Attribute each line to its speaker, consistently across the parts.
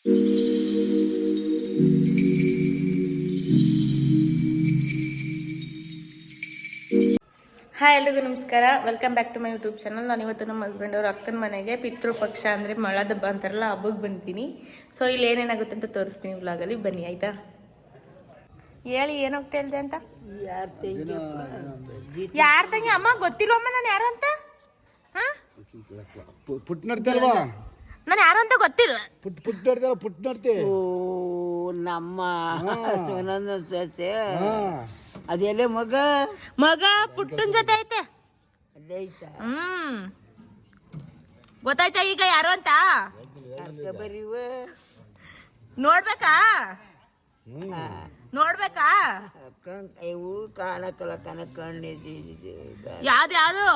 Speaker 1: Hi ಎಲ್ರಿಗೂ ನಮಸ್ಕಾರ, welcome back to my YouTube channel. ನಾನು ಇವತ್ತು ನಮ್ಮ ಹಸ್ಬೆಂಡ್ ಅವ್ರ ಅಕ್ಕನ ಮನೆಗೆ ಪಿತೃಪಕ್ಷ ಅಂದರೆ ಮಳದ ಹಬ್ಬ ಅಂತಾರಲ್ಲ ಹಬ್ಬಕ್ಕೆ ಬಂದಿದ್ದೀನಿ. ಸೊ ಇಲ್ಲಿ ಏನೇನಾಗುತ್ತೆ ಅಂತ ತೋರಿಸ್ತೀನಿ ವ್ಲಾಗಲ್ಲಿ, ಬನ್ನಿ ಆಯ್ತಾ. ಹೇಳಿ ಏನೋಗ್ತಾ ಹೇಳ್ದೆ ಅಂತ. ಯಾರ ತಂಗಿ ಅಮ್ಮ ಗೊತ್ತಿಲ್ವಮ್ಮ ನಾನು ಯಾರು ಅಂತ.
Speaker 2: ಪುಟ್ ನಡ್ತಲ್ವಾ,
Speaker 1: ನಾನು ಯಾರು ಅಂತ ಗೊತ್ತಿಲ್ಲ.
Speaker 2: ಪುಟ್ ನಡ್ತಲ್ಲ, ಪುಟ್ ನಡ್ತೆ.
Speaker 3: ಓ ನಮ್ಮ ಸುನಂದ ಸೊಸೆ ಅದೆಲ್ಲ ಮಗ
Speaker 1: ಮಗ ಪುಟ್ಟನ್ ಜೊತೆ ಐತೆ.
Speaker 3: ಅಲ್ಲೇ ಐತಾ?
Speaker 1: ಗೊತ್ತಾಯ್ತಾ ಈಗ ಯಾರು ಅಂತ?
Speaker 3: ಬರೀವ
Speaker 1: ನೋಡ್ಬೇಕಾ ನೋಡ್ಬೇಕಾ?
Speaker 3: ಇವು ಕಾಣಕ್ಕಲ್ಲ ಕಣ್ಣು
Speaker 1: ಯಾವ್ದು ಯಾವ್ದು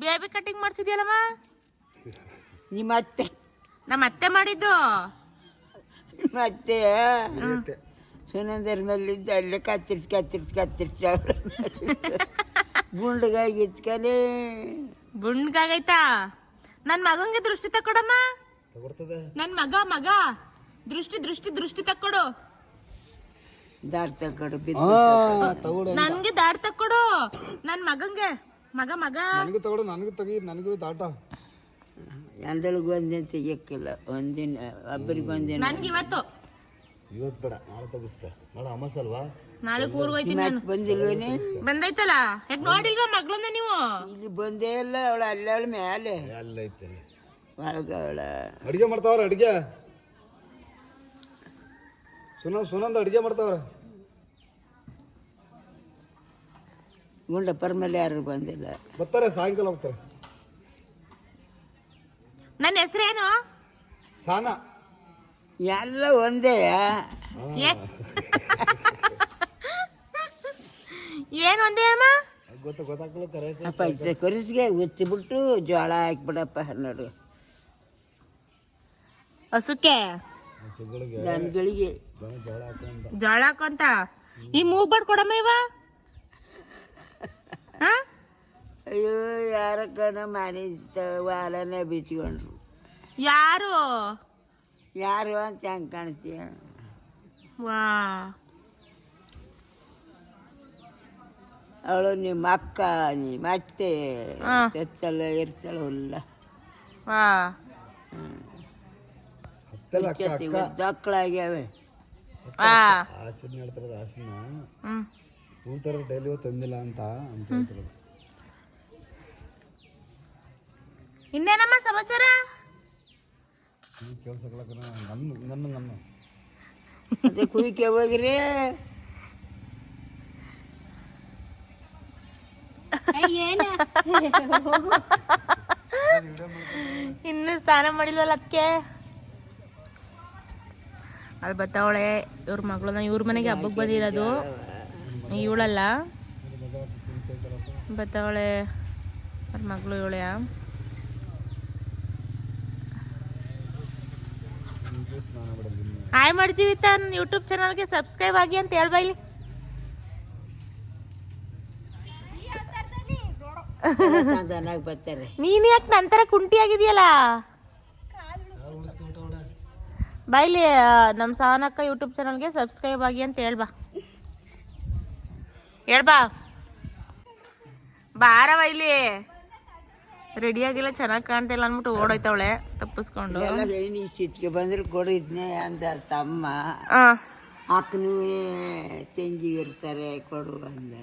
Speaker 1: ಬೇಬಿ ಕಟಿಂಗ್ ಮಾಡ್ಸಿದ್ಯಲ್ಲಮ್ಮ?
Speaker 3: ನಿಮ್ಮ ಅತ್ತೆ,
Speaker 1: ನಮ್ಮ ಅತ್ತೆ ಮಾಡಿದ್ದು.
Speaker 3: ನಿಮ್ಮ ಅತ್ತೆ ಸುನಂದರ ಮೇಲಿದ್ದ ಅಲ್ಲೇ ಕತ್ತರಿಸಿ ಗುಂಡಗಾಗಿ ಇಟ್ಕಲೇ
Speaker 1: ಗುಂಡ್ಗಾಗೈತಾ? ನನ್ ಮಗಂಗೆ ದೃಷ್ಟಿ ತಕ್ಕೊಡಮ್ಮ. ನನ್ ಮಗ ದೃಷ್ಟಿ ತಕ್ಕೊಡು.
Speaker 3: ದಾಡ್ ತಗೊಂಡು
Speaker 1: ನನ್ಗೆ ದಾಡ್ ತಕ್ಕೊಡು. ನನ್ ಮಗಂಗೆ ಮಗ
Speaker 2: ನನಗೂ ದಾಟ.
Speaker 3: ಎಂಡಳಿಗೆ ಒಂದಿನ ತೆಗಿಯಕ್ಕಿಲ್ಲ, ಒಂದಿನ ಒಬ್ಬರಿಗೆ ಒಂದಿನ.
Speaker 1: ನನ್ಗೆ ಇವತ್ತು
Speaker 2: ಬೇಡ, ನಾಳೆ ತಗಸ್ಕ. ನಾಳೆ ಅಮಾಸ ಅಲ್ವಾ,
Speaker 1: ನಾಳೆ ಊರ್ಗ್ ಹೋಯ್ತೀನಿ ನಾನು.
Speaker 3: ಬಂದಿಲ್ವೇನೆ?
Speaker 1: ಬಂದೈತಲ್ಲ, ಯಾಕೆ ನೋಡಿಲ್ವಾ ಮಗಳನ್ನ ನೀವು?
Speaker 3: ಇಲ್ಲಿ ಬಂದೇ ಇಲ್ಲ. ಅವಳು ಅಲ್ಲೇ ಅವಳ ಮೇಲೆ
Speaker 2: ಎಲ್ಲ ಐತೆ
Speaker 3: ಒಳಗೆ ಅವಳ
Speaker 2: ಅಡಿಗೆ ಮಾಡ್ತಾವ್ರ. ಅಡಿಗೆ ಸುನಂದ ಅಡಿಗೆ ಮಾಡ್ತಾವ್ರ.
Speaker 3: ಗುಂಡಪ್ಪರ ಮೇಲೆ ಯಾರು ಬಂದಿಲ್ಲ.
Speaker 2: ಬರ್ತಾರೆ, ಸಾಯಂಕಾಲ ಹೋಗ್ತಾರೆ.
Speaker 1: ನನ್ನ ಹೆಸರೇನು?
Speaker 2: ಸಾನ.
Speaker 3: ಎಲ್ಲ ಒಂದೇ.
Speaker 1: ಏನು ಒಂದೇ ಅಮ್ಮ?
Speaker 2: ಗೊತ್ತಾಗಲ್ಲ ಕರೆ.
Speaker 3: ಅಪ್ಪ ಕೊರಿಸಿಗೆ ಉಚ್ಚಿಬಿಟ್ಟು ಜೋಳ ಹಾಕ್ಬಿಡಪ್ಪ ನೋಡು.
Speaker 1: ಹಸುಕ್ಕೆ
Speaker 3: ದನಗಳಿಗೆ
Speaker 1: ಜೋಳ ಹಾಕೊಂತ ಈ ಮೂಗ್ ಬಡ್ಕೊಡಮ್ಮ ಇವ.
Speaker 3: ಅಯ್ಯೋ ಯಾರ ಕಣ ಮನೆ ವಾಲನೇ ಬಿಚ್ಕೊಂಡ್ರು. ಯಾರು ಅಂತ ಹೆಂಗೆ ಕಾಣ್ತೀಯ?
Speaker 1: ವಾ,
Speaker 3: ಅವಳು ನಿಮ್ಮ ಅಕ್ಕ, ನಿಮ್ಮ ಅತ್ತೆ ತೆತ್ತಲ್ಲ ಇರ್ತಾಳ ಹುಲ್ಲ. ಮಕ್ಕಳಾಗ್ಯಾವೆ.
Speaker 2: ಆಶನ ಹೇಳ್ತಾರದ, ಆಶನ ತೂತರ ಡೈಲಿ ತಂದಿಲ್ಲ ಅಂತ ಹೇಳ್ತಾರ.
Speaker 1: ಇನ್ನೇನಮ್ಮ ಸಮಾಚಾರ?
Speaker 2: ನನ್ನ
Speaker 3: ಅದೇ ಕುಯ್ಕೆ ಹೋಗಿರಿ.
Speaker 1: ಇನ್ನು ಸ್ನಾನ ಮಾಡಿಲ್ವಲ್ಲ ಅದಕ್ಕೆ. ಅಲ್ಲಿ ಬತ್ತಾವಳೆ ಇವ್ರ ಮಗಳನ್ನ. ಇವ್ರ ಮನೆಗೆ ಹಬ್ಬಕ್ಕೆ ಬಂದಿರೋದು ಇವಳಲ್ಲ, ಬತ್ತಾವಳೆ ಅವ್ರ ಮಗಳು ಇವಳೆ. ಹಾಯ್ ಮಾಡ್ತೀವಿ ನನ್ನ ಯೂಟ್ಯೂಬ್ ಚಾನಲ್ಗೆ ಸಬ್ಸ್ಕ್ರೈಬ್ ಆಗಿ ಅಂತ ಹೇಳ್ಬಾ ಇಲ್ಲಿ.
Speaker 3: ಬರ್ತಾರೆ.
Speaker 1: ನೀನು ಯಾಕೆ ನಂತರ ಕುಂಟಿ ಆಗಿದೆಯಲ್ಲ? ಬಾಯ್ಲಿ ನಮ್ಮ ಸಾವನಕ್ಕ ಯೂಟ್ಯೂಬ್ ಚಾನಲ್ಗೆ ಸಬ್ಸ್ಕ್ರೈಬ್ ಆಗಿ ಅಂತ ಹೇಳ್ಬಾ. ಬಾರವ ಇಲ್ಲಿ. ರೆಡಿಯಾಗಿಲ್ಲ, ಚೆನ್ನಾಗಿ ಕಾಣ್ತಿಲ್ಲ ಅಂದ್ಬಿಟ್ಟು ಓಡೋಯ್ತವಳೆ ತಪ್ಪಿಸ್ಕೊಂಡು.
Speaker 3: ಸಿಟ್ಟಿಗೆ ಬಂದ್ರೆ ಕೊಡಿದ್ನೆ ಅಂದ ತಮ್ಮ. ಅಕ್ಕನೂ ತೆಂಗಿ ಇರ್ತಾರೆ ಕೊಡು ಅಂದ.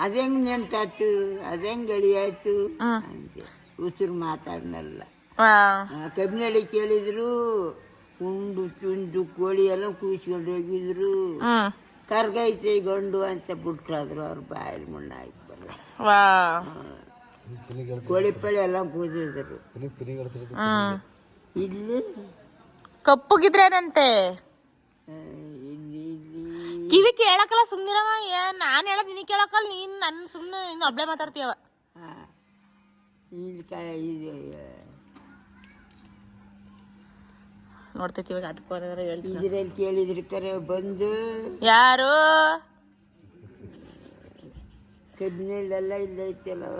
Speaker 3: ಅದೇಂಗ್ ನೆಂಟಾಯ್ತು, ಅದೇಂಗ್ ಗಡಿ ಆಯ್ತು ಅಂತೆ. ಉಸಿರು ಮಾತಾಡ್ನಲ್ಲ. ಕಬ್ಬಿನಳ್ಳಿ ಕೇಳಿದ್ರು, ಉಂಡು ತುಂಡು ಕೋಳಿ ಎಲ್ಲ ಕೂಸ್ಕೊಂಡು ಹೋಗಿದ್ರು. ಕರ್ಗೈತೆ ಗಂಡು ಅಂತ ಬಿಟ್ಟಾದ್ರು. ಅವ್ರ ಬಾಯಲ್ಲಿ ಮಣ್ಣು ಹಾಕ್ಬಾರ. ಕೋಳಿ ಪಳಿ ಎಲ್ಲ ಕೂದಿದ್ರು. ಇಲ್ಲಿ
Speaker 1: ಕಪ್ಪುಗಿದ್ರೇನಂತೆ. ಕಿವಿ ಕೇಳಕ್ಕಲ್ಲ, ಸುಮ್ನಿರವ. ನಾನು ಹೇಳದ್ ನಿನಗೆ ಕೇಳಕ್ಕಲ್ಲ, ನೀನ್ ನನ್ನ ಸುಮ್ಮನೆ ಇನ್ನು ಒಬ್ಳೆ ಮಾತಾಡ್ತೀಯವ. ನೋಡ್ತೈತಿ ಇವಾಗ. ಅದಕ್ಕೂ
Speaker 3: ಇದ್ರಲ್ಲಿ ಕೇಳಿದ್ರು ಕರೆ ಬಂದು.
Speaker 1: ಯಾರು?
Speaker 3: ಕಬ್ಬಿನಳ್ಳೆಲ್ಲ ಇಲ್ಲ ಐತಲ್ಲವ.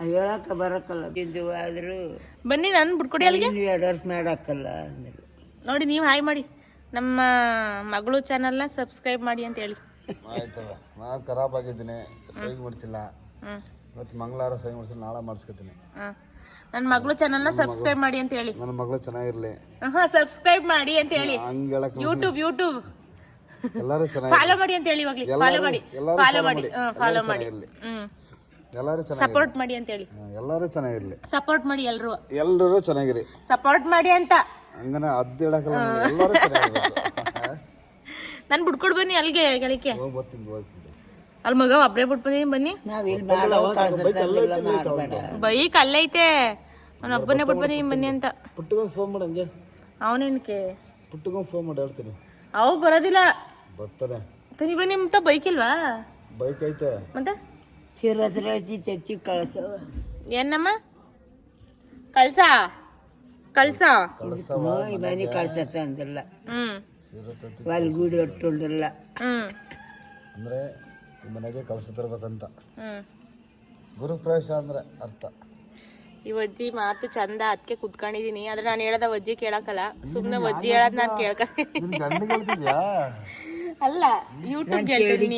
Speaker 3: ಹೇಳಕ್ಕ ಬರಕ್ಕಲ್ಲ ಇದು ಆದರೂ
Speaker 1: ಬನ್ನಿ ನಾನು ಬಿಟ್ಕೊಡಿ ಅಲ್ಲಿಗೆ.
Speaker 3: 2 ವರ್ಷ ಮಾಡಕ್ಕಲ್ಲ ಅಂದರು.
Speaker 1: ನೋಡಿ ನೀವು ಹಾಯ್ ಮಾಡಿ, ನಮ್ಮ ಮಗಳು ಚಾನಲ್ನ ಸಬ್ಸ್ಕ್ರೈಬ್ ಮಾಡಿ ಅಂತ ಹೇಳಿ.
Speaker 2: ಆಯ್ತವ, ನಾನು ಖರಾಬ್ ಆಗಿದ್ದೀನಿ, ಸಹಿ ಮಾಡಿಸಿಲ್ಲ. ಇವತ್ತು ಮಂಗಳವಾರ ಸಹಿ ಮಾಡಿಸಿಲ್ಲ, ನಾಳೆ ಮಾಡಿಸ್ಕೊತೀನಿ.
Speaker 1: ನನ್ನ ಮಗಳು ಚಾನಲ್ನ ಸಬ್ಸ್ಕ್ರೈಬ್ ಮಾಡಿ ಅಂತ ಹೇಳಿ.
Speaker 2: ನನ್ನ ಮಗಳು ಚೆನ್ನಾಗಿರ್ಲಿ,
Speaker 1: ಸಬ್ಸ್ಕ್ರೈಬ್ ಮಾಡಿ ಅಂತ ಹೇಳಿ.
Speaker 2: ಹಂಗೆ ಹೇಳಕ್
Speaker 1: ಯೂಟ್ಯೂಬ್
Speaker 2: ಎಲ್ಲರೂ ಚೆನ್ನಾಗಿ
Speaker 1: ಫಾಲೋ ಮಾಡಿ ಅಂತ ಹೇಳಿ. ಇವಾಗಲೇ ಫಾಲೋ ಮಾಡಿ, ಫಾಲೋ ಮಾಡಿ, ಫಾಲೋ ಮಾಡಿ,
Speaker 2: ಎಲ್ಲರೂ ಚೆನ್ನಾಗಿ
Speaker 1: ಸಪೋರ್ಟ್ ಮಾಡಿ ಅಂತ ಹೇಳಿ.
Speaker 2: ಎಲ್ಲರೂ ಚೆನ್ನಾಗಿರ್ಲಿ,
Speaker 1: ಸಪೋರ್ಟ್ ಮಾಡಿ ಎಲ್ರು,
Speaker 2: ಎಲ್ಲರೂ ಚೆನ್ನಾಗಿರಿ,
Speaker 1: ಸಪೋರ್ಟ್ ಮಾಡಿ ಅಂತ.
Speaker 2: ಹಂಗನ ಅದ್ದು ಹೇಳಕ್ಕಲ್ಲ, ಎಲ್ಲರೂ ಚೆನ್ನಾಗಿರ್ಬೇಕು.
Speaker 1: ನಾನು ಬಿಟ್ಕೊಡ್ ಬನ್ನಿ ಅಲ್ಲಿಗೆ ಗಳಿಕೆ.
Speaker 2: ಹೋಗ್ತೀನಿ
Speaker 1: ಅಲ್ಲಿ ಮಗ ಒಬ್ರೇ ಬಿಟ್ಟು ಬನ್ನಿ. ಬನ್ನಿ
Speaker 3: ನಾವಿಲ್ಲಿ ಮಾಡಬೇಡ.
Speaker 1: ಬೈಕ್ ಅಲ್ಲೈತೆ, ನಾನು ಒಬ್ಬನೇ ಬಿಟ್ಟು ಬನ್ನಿ ಬನ್ನಿ ಅಂತ.
Speaker 2: ಪುಟ್ಟಗೊಂದು ಫೋನ್ ಮಾಡಿ, ಹಂಗೆ
Speaker 1: ಅವನೇನಕ್ಕೆ
Speaker 2: ಪುಟ್ಟಗೊಂದು ಫೋನ್ ಮಾಡಿ ಹೇಳ್ತೀನಿ.
Speaker 1: ಅವು ಬರೋದಿಲ್ಲ,
Speaker 2: ಬರ್ತಾನೆ.
Speaker 1: ತನಿ ಬನ್ನಿ ನಿಮ್ತ ಬೈಕ್ ಇಲ್ವಾ?
Speaker 2: ಬೈಕ್ ಐತೆ
Speaker 1: ಮತ್ತೆ
Speaker 3: ಶಿರಸ್ರ ಚಚ್ಚಿ ಕಳ್ಸವ
Speaker 1: ಏನಮ್ಮ ಕಳ್ಸ
Speaker 3: ಮನೆ ಕಳ್ಸತ್ತ ಅಂದಿಲ್ಲ. ಹೊಲ್ಗೂಡಿ ಒಟ್ಟುಂಡಿಲ್ಲ.
Speaker 2: ಅಂದ್ರೆ ಈ ಮನೆಗೆ ಕಳ್ಸ ತರ್ಬೇಕಂತ. ಗುರುಪ್ರವೇಶ ಅಂದ್ರೆ ಅರ್ಥ.
Speaker 1: ಈ ಅಜ್ಜಿ ಮಾತು ಚಂದ, ಅದಕ್ಕೆ ಕುತ್ಕೊಂಡಿದೀನಿ. ಆದ್ರೆ ನಾನು ಹೇಳದ ಅಜ್ಜಿ ಕೇಳಕಲ್ಲ, ಸುಮ್ನೆ ಅಜ್ಜಿ ಹೇಳದ್ ನಾನು ಕೇಳ್ಕೊತೀನಿ. ಅಲ್ಲ, ಯೂಟ್ಯೂಬ್ ಹೇಳ್ತಿದೀನಿ.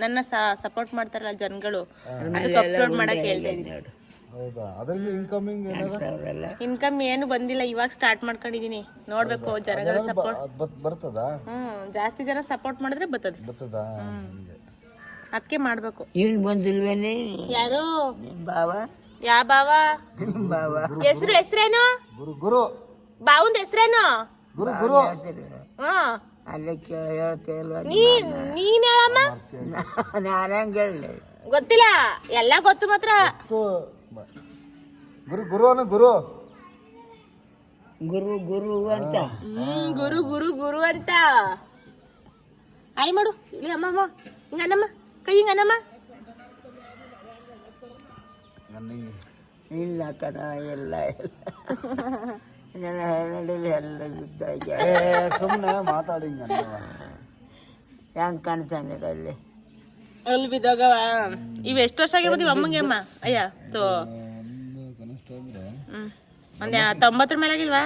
Speaker 1: ನನ್ನ ಸಪೋರ್ಟ್ ಮಾಡ್ತಾರಲ್ಲ ಜನಗಳು, ಅದಕ್ಕೆ ಅಪ್ಲೋಡ್ ಮಾಡಕ್ ಹೇಳ್ತಾ ಇದ್ದೀನಿ.
Speaker 2: ಹೌದಾ? ಅದರಿಂದ
Speaker 1: ಇನ್ಕಮ್ ಏನು ಬಂದಿಲ್ಲ, ಇವಾಗ ಸ್ಟಾರ್ಟ್ ಮಾಡ್ಕೊಂಡಿದೀನಿ. ನೋಡ್ಬೇಕು ಜನಗಳ ಸಪೋರ್ಟ್
Speaker 2: ಬರ್ತದಾ?
Speaker 1: ಜಾಸ್ತಿ ಜನ ಸಪೋರ್ಟ್ ಮಾಡಿದ್ರೆ ಬರ್ತದಾ? ಅದಕ್ಕೆ ಮಾಡ್ಬೇಕು.
Speaker 3: ಇವ್ನು ಬಂದಿಲ್ವೇನೆ?
Speaker 1: ಯಾರು
Speaker 3: ಬಾವ?
Speaker 1: ಯಾ ಬಾವ?
Speaker 3: ಬಾವ
Speaker 1: ಹೆಸರೇನು?
Speaker 2: ಗುರು.
Speaker 1: ಬಾವಂದ ಹೆಸರೇನು?
Speaker 2: ಗುರು.
Speaker 3: ಅಲ್ಲೇ ಹೇಳ್ತಾ ಇಲ್ವ?
Speaker 1: ನೀನ್ ಹೇಳಮ್ಮ.
Speaker 3: ನಾನು ಹಂಗೆ ಹೇಳಿ
Speaker 1: ಗೊತ್ತಿಲ್ಲ, ಎಲ್ಲ ಗೊತ್ತು ಮಾತ್ರ.
Speaker 2: ಗುರು ಗುರು
Speaker 3: ಗುರು ಗುರು ಅಂತ.
Speaker 1: ಗುರು ಗುರು ಗುರು ಅಂತ ಆಯ್ ಮಾಡು. ಇಲ್ಲಿ ಅಮ್ಮಮ್ಮ ಹಿಂಗನ್ನಮ್ಮ, ಕೈ ಹಿಂಗನ್ನಮ್ಮ.
Speaker 3: ಇಲ್ಲ ಕಣ, ಎಲ್ಲ ನನ್ನ ನಡೀಲಿ ಎಲ್ಲ ಬಿದ್ದಾಗ
Speaker 2: ಸುಮ್ಮನೆ ಮಾತಾಡಿ.
Speaker 3: ಹೆಂಗ್ ಕಾಣ್ತಾನೆ ಅಲ್ಲಿ
Speaker 1: ಅಲ್ಲಿ ಬಿದ್ದೋಗವ. ಇವ್ ಎಷ್ಟು ವರ್ಷ ಆಗಿರ್ಬೋದು ಇವ್ ಅಮ್ಮಂಗೆ? ಅಮ್ಮ ಅಯ್ಯ ತೋ ಒಂದ್ 90 ಮೇಲೆ ಆಗಿಲ್ವಾ?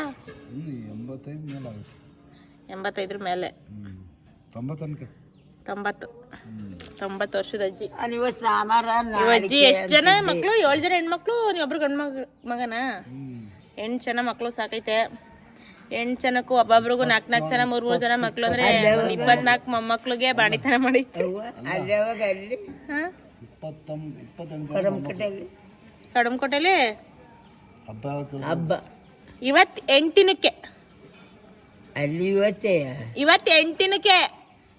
Speaker 1: 85 ಮೇಲೆ. 90 ವರ್ಷದ ಅಜ್ಜಿ.
Speaker 3: ನೀವು ಸಾಮಾರ
Speaker 1: ಅಜ್ಜಿ ಎಷ್ಟ್ ಜನ ಮಕ್ಳು? 7 ಜನ ಹೆಣ್ಮಕ್ಳು, ನೀವೊಬ್ರು ಗಂಡ್ ಮಗನ. 8 ಜನ ಮಕ್ಳು ಸಾಕೈತೆ. 8 ಜನಕ್ಕೂ ಒಬ್ಬೊಬ್ರಿಗೂ 4 ಜನ 3 ಜನ ಮಕ್ಳು ಅಂದ್ರೆ 24 ಮೊಮ್ಮಕ್ಳಿಗೆ ಬಾಣಿತನ ಮಾಡಿ.
Speaker 3: ಅಲ್ಲಿಯಾವಾಗ ಅಲ್ಲಿ
Speaker 1: ಕಡಮಕೋಟೆಲಿ
Speaker 3: ಹಬ್ಬ
Speaker 1: ಇವತ್ತು 8 ದಿನಕ್ಕೆ.
Speaker 3: ಅಲ್ಲಿ
Speaker 1: ಇವತ್ತು 8 ದಿನಕ್ಕೆ.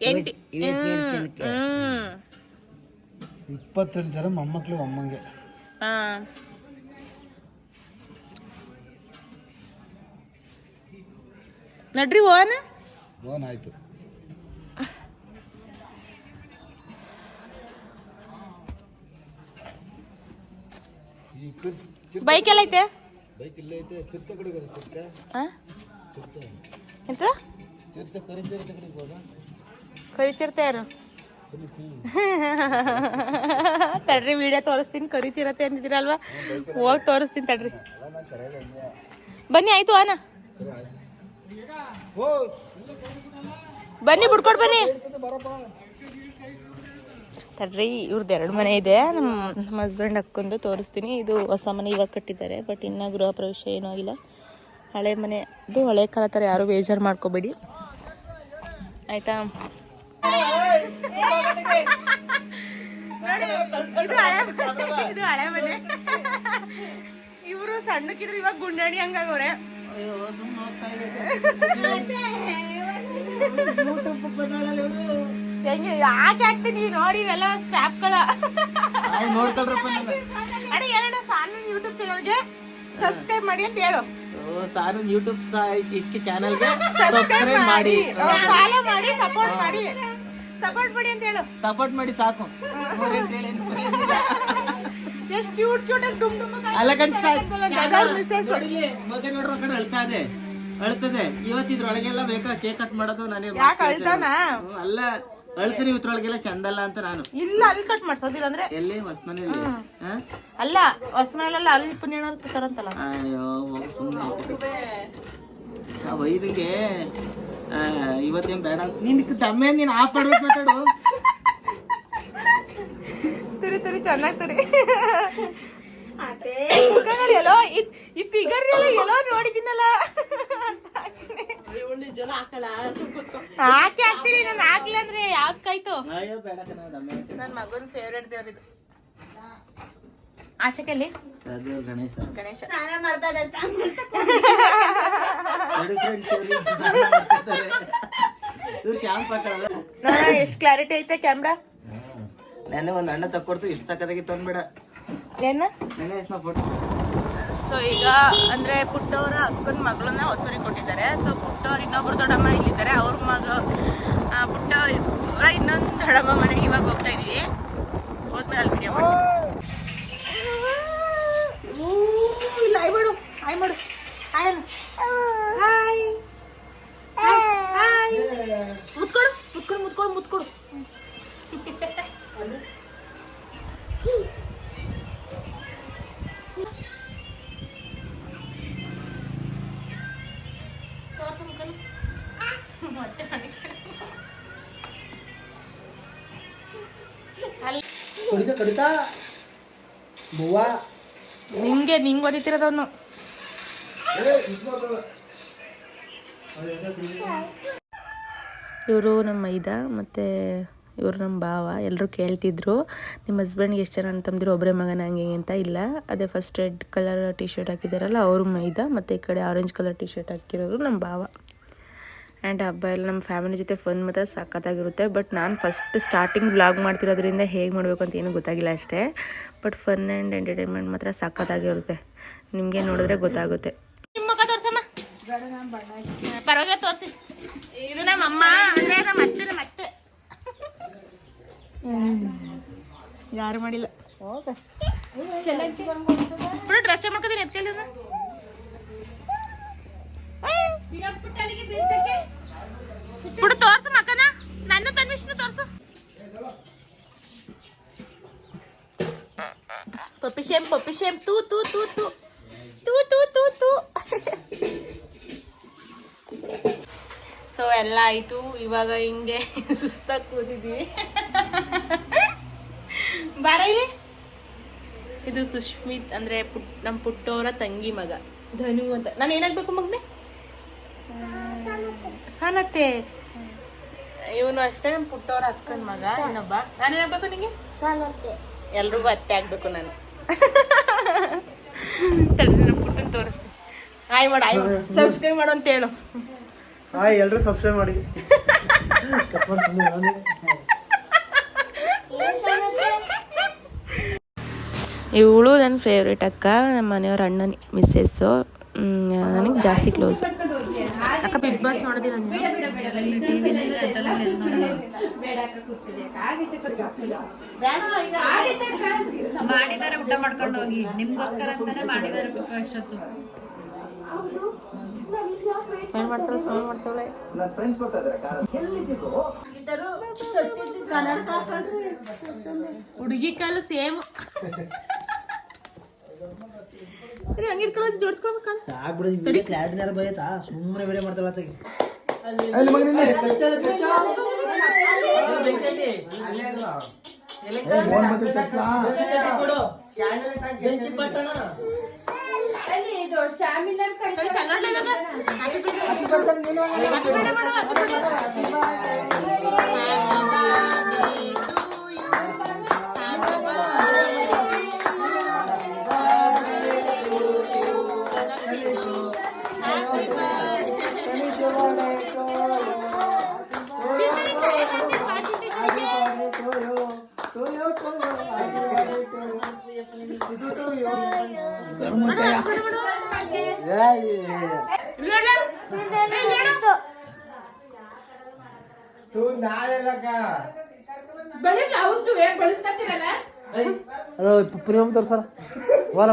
Speaker 2: 28 ಜನ ಮೊಮ್ಮಕ್ಳು ಅಮ್ಮಂಗೆ.
Speaker 1: ನಡ್ರಿ ಓನ್
Speaker 2: ಆಯ್ತು.
Speaker 1: ಬೈಕ್ ಎಲ್ಲ ಐತೆ?
Speaker 2: ಬೈಕ್ ಇಲ್ಲೇ ಐತೆ. ಚಿರತೆ ಕಡೆಗೆ ಚಿರತೆ.
Speaker 1: ಎಂತ
Speaker 2: ಚಿರತೆ? ಕರಿ ಚಿರತೆ ಕಡೆಗೆ ಹೋದ.
Speaker 1: ಕರಿ ಚಿರತೆ ಯಾರು? ತಡ್ರಿ, ವಿಡಿಯೋ ತೋರಿಸ್ತೀನಿ. ಕರಿ ಚಿರತೆ ಅಂತಿದ್ದೀರಲ್ವಾ, ಹೋಗಿ ತೋರಿಸ್ತೀನಿ ತಡ್ರಿ. ಬನ್ನಿ ಆಯ್ತು ಅಣ್ಣ, ಬನ್ನಿ ಬಿಡ್ಕೊಡ್ ಬನ್ನಿ. ತಡ್ರಿ, ಇವ್ರದ್ದು 2 ಮನೆ ಇದೆ. ನಮ್ಮ ಹಸ್ಬೆಂಡ್ ಅಕ್ಕೊಂದು ತೋರಿಸ್ತೀನಿ. ಇದು ಹೊಸ ಮನೆ ಇವಾಗ ಕಟ್ಟಿದ್ದಾರೆ, ಬಟ್ ಇನ್ನೂ ಗೃಹ ಪ್ರವೇಶ ಏನೂ ಆಗಿಲ್ಲ. ಹಳೆ ಮನೆ ಇದು, ಹಳೆ ಕಾಲ ಥರ ಯಾರು ಬೇಜಾರು ಮಾಡ್ಕೋಬೇಡಿ ಆಯ್ತಾ. ಇದು ಹಳೆ ಮನೆ. ಇವರು ಸಣ್ಣಕ್ಕಿದ್ರು, ಇವಾಗ ಗುಂಡಾಣಿ ಹಂಗಾಗವ್ರೆ. ಹೆಂಗೆ ಯಾಕೆ ಹಾಕ್ತೀನಿ ನೋಡಿ, ಇವೆಲ್ಲ ಸ್ಟ್ಯಾಪ್ಗಳ. ಅಣ್ಣ ಹೇಳೋಣ, ಸಾನು ಯೂಟ್ಯೂಬ್ ಚಾನಲ್ಗೆ ಸಬ್ಸ್ಕ್ರೈಬ್ ಮಾಡಿ ಅಂತ ಹೇಳು.
Speaker 4: ಸಾನು ಯೂಟ್ಯೂಬ್ ಚಾನಲ್ಗೆ ಸಬ್ಸ್ಕ್ರೈಬ್ ಮಾಡಿ,
Speaker 1: ಫಾಲೋ ಮಾಡಿ, ಸಪೋರ್ಟ್ ಮಾಡಿ ಅಂತ ಹೇಳು.
Speaker 4: ಸಪೋರ್ಟ್ ಮಾಡಿ ಸಾಕು.
Speaker 1: ಎಷ್ಟು ಕ್ಯೂಟ್ ಕ್ಯೂಟ್ ಆಗಿ ಡುಮ್ ಡುಮ್
Speaker 4: ಮಗ ನೋಡ್ರ ಕಡೆ ಅಳ್ತದೆ. ಇವತ್ತಿದ್ರೊಳಗೆಲ್ಲ ಬೇಕಾ ಕೇಕ್ ಕಟ್ ಮಾಡೋದು? ನಾನೇ
Speaker 1: ಯಾಕೆ ಅಳ್ತಾನ?
Speaker 4: ಅಲ್ಲ, ಅಳ್ತೀನಿ ಇದ್ರೊಳಗೆಲ್ಲ ಚಂದಲ್ಲ ಅಂತ ನಾನು.
Speaker 1: ಇಲ್ಲ ಅಲ್ಲಿ ಕಟ್ ಮಾಡ್ಸೋದಿಲ್ಲ ಅಂದ್ರೆ
Speaker 4: ಎಲ್ಲಿ ಹೊಸ್ಮನೇಲಿ?
Speaker 1: ಅಲ್ಲ ಹೊಸಮನೆಲ್ಲ ಅಲ್ಲಿ ಪುಣ್ಯನ ತರಂತಲ್ಲ.
Speaker 4: ಅಯ್ಯೋ ಹೋಗಿ ಸುಮ್ಮನೆ ವೈರಿಗೆ ಇವತ್ತೇನ್ ಬೇಡ ನಿನ್ ದಮ್ಮೆ ನೀನ್ ಆಫ್ ಮಾಡ್ಬೇಕು ಮಾತಾಡು.
Speaker 1: ತುರಿ ತುರಿ ಚೆನ್ನಾಗಿ ತುರಿ. ಎಲ್ಲೋ ಈ ಫಿಗರ್ ಎಲ್ಲೋ ನೋಡಿದ್ದೀನಲ್ಲ. ಹಾಕಿ ಹಾಕ್ತೀನಿ ನಾನು. ಹಾಕ್ಲಿ ಅಂದ್ರೆ ಯಾಕಾಯ್ತು?
Speaker 4: ಅಯ್ಯೋ ಬೇಡ ದಮ್ಮೆ.
Speaker 1: ನನ್ನ ಮಗನ ಫೇವ್ರೇಟ್ ದೇವ್ರಿದು. ಆಶೆಕಲ್ಲಿ
Speaker 4: ಅದು ಗಣೇಶ.
Speaker 1: ಗಣೇಶ ಎಷ್ಟು ಕ್ಲಾರಿಟಿ ಐತೆ ಕ್ಯಾಮ್ರಾ.
Speaker 4: ನೆನ್ನೆ ಒಂದ್ ಅಣ್ಣ ತಕ್ಕೊಡ್ತು ಇಷ್ಟು ಸಕ್ಕದಾಗಿತ್ತು ಅಂದ್ಬೇಡ.
Speaker 1: ಏನು
Speaker 4: ನೆನ್ನೆ ಎಷ್ಟೋ ಫೋಟೋ.
Speaker 1: ಸೊ ಈಗ ಅಂದ್ರೆ ಪುಟ್ಟವರ ಅಕ್ಕನ ಮಗಳನ್ನ ಹೊಸೂರಿಗೆ ಕೊಟ್ಟಿದ್ದಾರೆ. ಸೊ ಪುಟ್ಟವ್ರು ಇನ್ನೊಬ್ರು ದೊಡ್ಡಮ್ಮ ಇಲ್ಲಿದ್ದಾರೆ. ಅವ್ರ ಮಗ ಪುಟ್ಟವರ ಇನ್ನೊಂದು ದೊಡ್ಡಮ್ಮ ಮನೆಗೆ ಇವಾಗ ಹೋಗ್ತಾ ಇದೀವಿ. ಹೋದ್ಮೇಲೆ ಅಲ್ಲಿ ವಿಡಿಯೋ ಮಾಡಿ. ಇಲ್ಲ ಆಯ್ ಮಾಡು ಆಯ್ ಮಾಡು ಆಯ್ ಹಾಯ್ ಹಾಯ್. ಮುತ್ಕೊಡು ಮುತ್ಕೊಡು ಮುತ್ಕೊಡು ಮುತ್ಕೊಡು. ನಿಂಗೆ ಓದಿತಿರೋದವನು. ಇವರು ನಮ್ಮ ಮೈದಾ ಮತ್ತು ಇವರು ನಮ್ಮ ಭಾವ. ಎಲ್ಲರೂ ಕೇಳ್ತಿದ್ರು ನಿಮ್ಮ ಹಸ್ಬೆಂಡ್ಗೆ ಎಷ್ಟು ಜನ ಅಂತಂದಿರು ಒಬ್ಬರೇ ಮಗನ ಹಂಗೆ ಅಂತ. ಇಲ್ಲ ಅದೇ first red colour T shirt ಹಾಕಿದಾರಲ್ಲ ಅವರು ಮೈದಾ, ಮತ್ತು ಈ ಕಡೆ ಆರೆಂಜ್ ಕಲರ್ ಟಿ ಶರ್ಟ್ ಹಾಕಿರೋರು ನಮ್ಮ ಭಾವ. ಆ್ಯಂಡ್ ಹಬ್ಬ ಎಲ್ಲ ನಮ್ಮ ಫ್ಯಾಮಿಲಿ ಜೊತೆ ಫನ್ ಮಾತ್ರ ಸಖತ್ತಾಗಿರುತ್ತೆ. ಬಟ್ ನಾನು ಫಸ್ಟ್ ಸ್ಟಾರ್ಟಿಂಗ್ ವ್ಲಾಗ್ ಮಾಡ್ತಿರೋದ್ರಿಂದ ಹೇಗೆ ಮಾಡಬೇಕು ಅಂತ ಏನೂ ಗೊತ್ತಾಗಿಲ್ಲ ಅಷ್ಟೇ. ಬಟ್ ಫನ್ ಆ್ಯಂಡ್ ಎಂಟರ್ಟೈನ್ಮೆಂಟ್ ಮಾತ್ರ ಸಖತ್ತಾಗಿರುತ್ತೆ. ನಿಮಗೆ ನೋಡಿದ್ರೆ ಗೊತ್ತಾಗುತ್ತೆ. ನಿಮ್ಮ ಮುಖ ತೋರ್ಸಮ್ಮ. ಪರವಾಗಿ ತೋರಿಸಿ. ಇದು ನಮ್ಮ ಅಮ್ಮ ಅಂದರೆ ನಮ್ಮ ಅತ್ತೆ. ಯಾರು ಮಾಡಿಲ್ಲ. ಬಿಡು ಡ್ರೆಸ್ ಮಾಡ್ಕೋತೀನಿ ಎತ್ಕಲ್ಲಿ. ಬಿಡು ತೋರ್ಸು ಮಕ್ಕನ. ನನ್ನ ತನ್ವಿಷ್ಣು ತೋರ್ಸು. ಪಪ್ಪಿ ಶೇಮ್ ತೂ ತೂ ತೂ ತೂ ತೂ ತೂ ತೂ ತೂ. ಸೊ ಎಲ್ಲ ಆಯಿತು. ಇವಾಗ ಹಿಂಗೆ ಸುಸ್ತಾಗಿ ಕೂತಿದ್ವಿ. ಬಾರ ಇಲ್ಲಿ. ಇದು ಸುಶ್ಮಿತ್ ಅಂದರೆ ನಮ್ಮ ಪುಟ್ಟವರ ತಂಗಿ ಮಗ ಧನು ಅಂತ. ನಾನು ಏನಾಗಬೇಕು ಮಗನೇ? ಸಾನತ್ತೆ. ಇವನು ಅಷ್ಟೇ ನಮ್ಮ ಪುಟ್ಟವರ ಅಕ್ಕನ ಮಗ. ಇನ್ನೊಬ್ಬ ನಾನೇನಾಗಬೇಕು ನಿಂಗೆ? ಸಾನತ್ತೆ. ಎಲ್ರಿಗೂ ಅತ್ತೆ ಆಗಬೇಕು ನಾನು. ತಡಿ ನಮ್ಮ ಪುಟ್ಟನ ತೋರಿಸ್ತೀನಿ. ಆಯ್ ಮಾಡು ಸಬ್ಸ್ಕ್ರೈಬ್ ಮಾಡು ಅಂತ ಹೇಳು.
Speaker 5: ಹಾಯ್ ಎಲ್ಲರೂ ಸಬ್ಸ್ಕ್ರೈಬ್ ಮಾಡಿ.
Speaker 1: ಇವಳು ನನ್ನ ಫೇವ್ರೇಟ್ ಅಕ್ಕ. ನಮ್ಮ ಮನೆಯವ್ರ ಅಣ್ಣನ ಮಿಸ್ಸೆಸ್ಸು. ನನಗೆ ಜಾಸ್ತಿ ಕ್ಲೋಸ್. ಅಕ್ಕ ಬಿಗ್ ಬಾಸ್ ನೋಡೋದಿಲ್ಲ
Speaker 6: ಮಾಡಿದ್ದಾರೆ. ಊಟ ಮಾಡ್ಕೊಂಡು ಹೋಗಿ ನಿಮ್ಗೋಸ್ಕರ ಅಂತಾನೆ ಮಾಡಿದ್ದಾರೆ ಅಷ್ಟೊತ್ತು.
Speaker 1: ಹುಡುಗಿ ಕಾಲು ಸೇಮ್. ಹಂಗಿಟ್ಕೊಳ್ಳೋ ಜೋಡಿಸ್ಕೊಳ್ಬೇಕಲ್ಲ.
Speaker 5: ಸಾಕ್ಬಿಡಿ ಕ್ಲಾರಿಟಿನಾರ ಬೈತಾ ಸುಮ್ಮನೆ ವಿಡಿಯೋ ಮಾಡ್ತಾಳ ಆತಗೆ. ಪ್ರಿಯಂ ತೋರ್ಸಾರ ವಾಲ